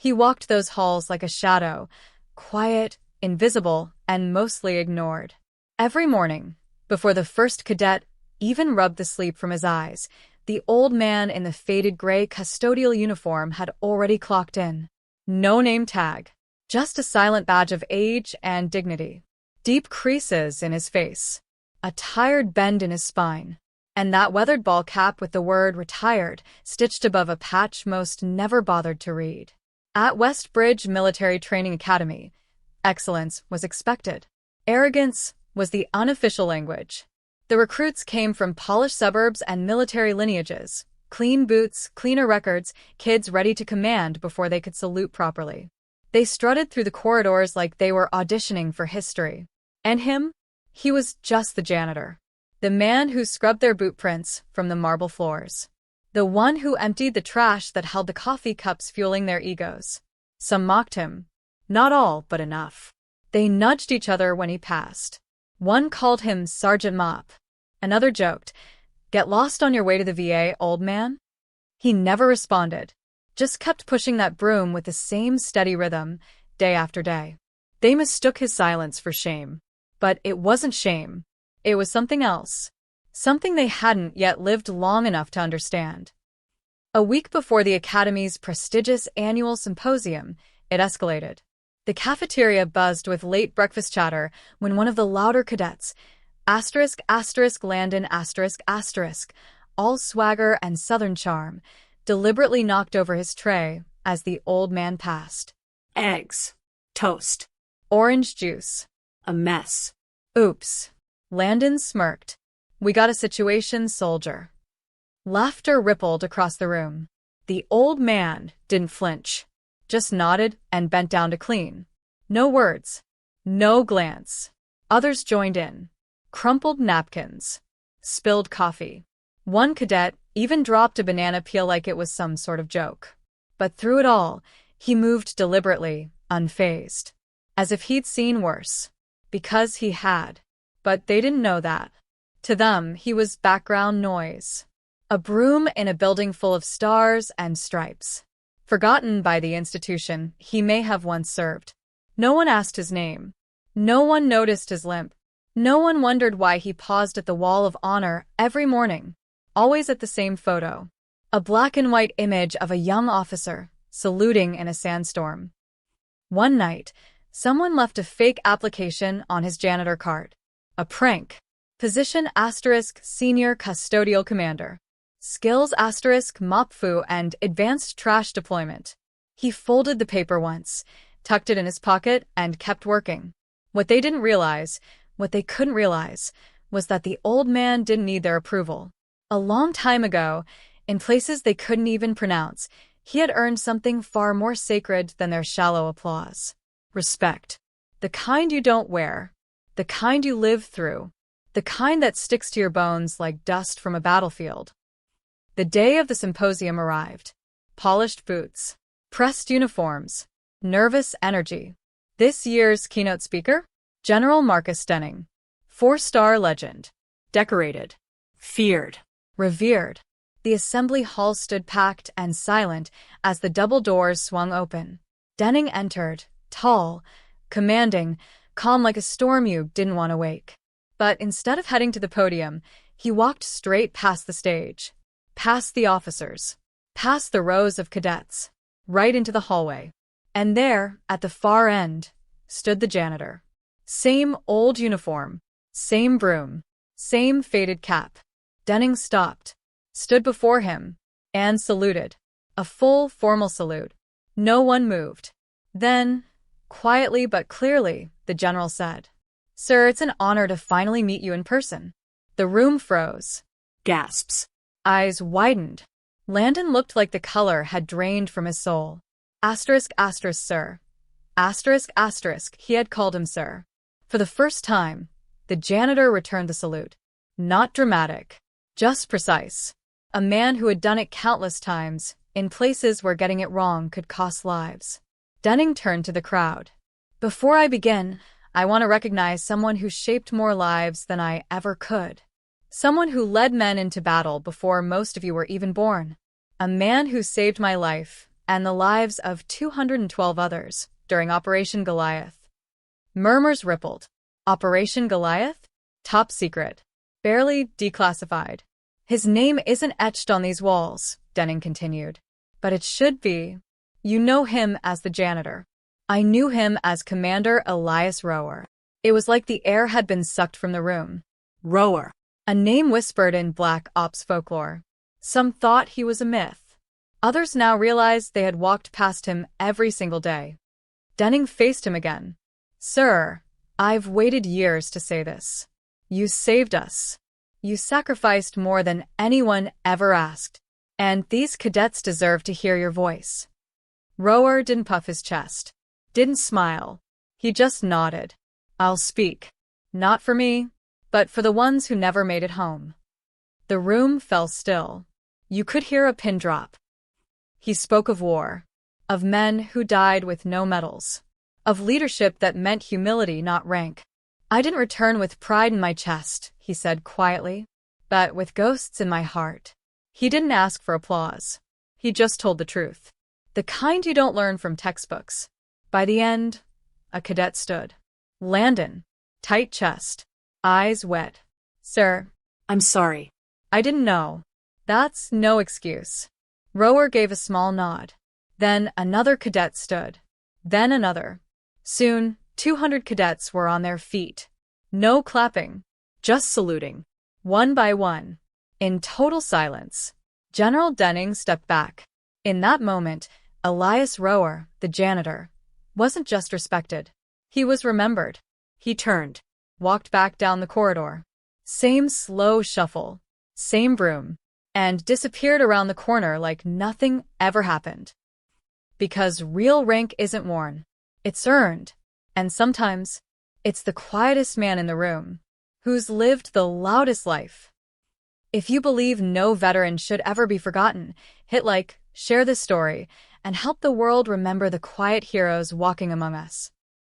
He walked those halls like a shadow, quiet, invisible, and mostly ignored. Every morning, before the first cadet even rubbed the sleep from his eyes, the old man in the faded gray custodial uniform had already clocked in. No name tag, just a silent badge of age and dignity. Deep creases in his face, a tired bend in his spine, and that weathered ball cap with the word retired stitched above a patch most never bothered to read. At Westbridge Military Training Academy, excellence was expected. Arrogance was the unofficial language. The recruits came from polished suburbs and military lineages, clean boots, cleaner records, kids ready to command before they could salute properly. They strutted through the corridors like they were auditioning for history. And him? He was just the janitor. The man who scrubbed their boot prints from the marble floors. The one who emptied the trash that held the coffee cups fueling their egos. Some mocked him. Not all, but enough. They nudged each other when he passed. One called him Sergeant Mop. Another joked, "Get lost on your way to the VA, old man?" He never responded, just kept pushing that broom with the same steady rhythm, day after day. They mistook his silence for shame. But it wasn't shame. It was something else. Something they hadn't yet lived long enough to understand. A week before the Academy's prestigious annual symposium, it escalated. The cafeteria buzzed with late breakfast chatter when one of the louder cadets, Landon, all swagger and southern charm, deliberately knocked over his tray as the old man passed. Eggs. Toast. Orange juice. A mess. Oops. Landon smirked. We got a situation, soldier. Laughter rippled across the room. The old man didn't flinch, just nodded and bent down to clean. No words. No glance. Others joined in. Crumpled napkins. Spilled coffee. One cadet even dropped a banana peel like it was some sort of joke. But through it all, he moved deliberately, unfazed. As if he'd seen worse. Because he had. But they didn't know that. To them, he was background noise. A broom in a building full of stars and stripes. Forgotten by the institution he may have once served. No one asked his name. No one noticed his limp. No one wondered why he paused at the wall of honor every morning, always at the same photo. A black and white image of a young officer, saluting in a sandstorm. One night, someone left a fake application on his janitor cart. A prank. Position * Senior Custodial Commander. Skills * Mopfu and Advanced Trash Deployment. He folded the paper once, tucked it in his pocket, and kept working. What they couldn't realize, was that the old man didn't need their approval. A long time ago, in places they couldn't even pronounce, he had earned something far more sacred than their shallow applause. Respect. The kind you don't wear. The kind you live through. The kind that sticks to your bones like dust from a battlefield. The day of the symposium arrived. Polished boots. Pressed uniforms. Nervous energy. This year's keynote speaker? General Marcus Denning. 4-star legend. Decorated. Feared. Revered. The assembly hall stood packed and silent as the double doors swung open. Denning entered, tall, commanding, calm like a storm you didn't want to wake. But instead of heading to the podium, he walked straight past the stage, past the officers, past the rows of cadets, right into the hallway. And there, at the far end, stood the janitor. Same old uniform, same broom, same faded cap. Denning stopped, stood before him, and saluted. A full, formal salute. No one moved. Then, quietly but clearly, the general said, "Sir, it's an honor to finally meet you in person." The room froze. Gasps. Eyes widened. Landon looked like the color had drained from his soul. Sir. He had called him sir. For the first time, the janitor returned the salute. Not dramatic, just precise. A man who had done it countless times, in places where getting it wrong could cost lives. Denning turned to the crowd. "Before I begin, I want to recognize someone who shaped more lives than I ever could. Someone who led men into battle before most of you were even born. A man who saved my life and the lives of 212 others during Operation Goliath. Murmurs rippled. Operation Goliath? Top secret. Barely declassified. His name isn't etched on these walls, Denning continued. But it should be. You know him as the Janitor. I knew him as Commander Elias Rower. It was like the air had been sucked from the room. Rower. A name whispered in Black Ops folklore. Some thought he was a myth. Others now realized they had walked past him every single day. Denning faced him again. Sir, I've waited years to say this. You saved us. You sacrificed more than anyone ever asked. And these cadets deserve to hear your voice. Rower didn't puff his chest. Didn't smile. He just nodded. I'll speak. Not for me, but for the ones who never made it home. The room fell still. You could hear a pin drop. He spoke of war, of men who died with no medals, of leadership that meant humility, not rank. I didn't return with pride in my chest, he said quietly, but with ghosts in my heart. He didn't ask for applause. He just told the truth. The kind you don't learn from textbooks. By the end, a cadet stood. Landon, tight chest, eyes wet. Sir, I'm sorry. I didn't know. That's no excuse. Rower gave a small nod. Then another cadet stood. Then another. Soon, 200 cadets were on their feet. No clapping, just saluting. One by one. In total silence, General Denning stepped back. In that moment, Elias Rower, the janitor, wasn't just respected. He was remembered. He turned, walked back down the corridor. Same slow shuffle, same broom, and disappeared around the corner like nothing ever happened. Because real rank isn't worn. It's earned. And sometimes, it's the quietest man in the room, who's lived the loudest life. If you believe no veteran should ever be forgotten, hit like, share this story, and help the world remember the quiet heroes walking among us.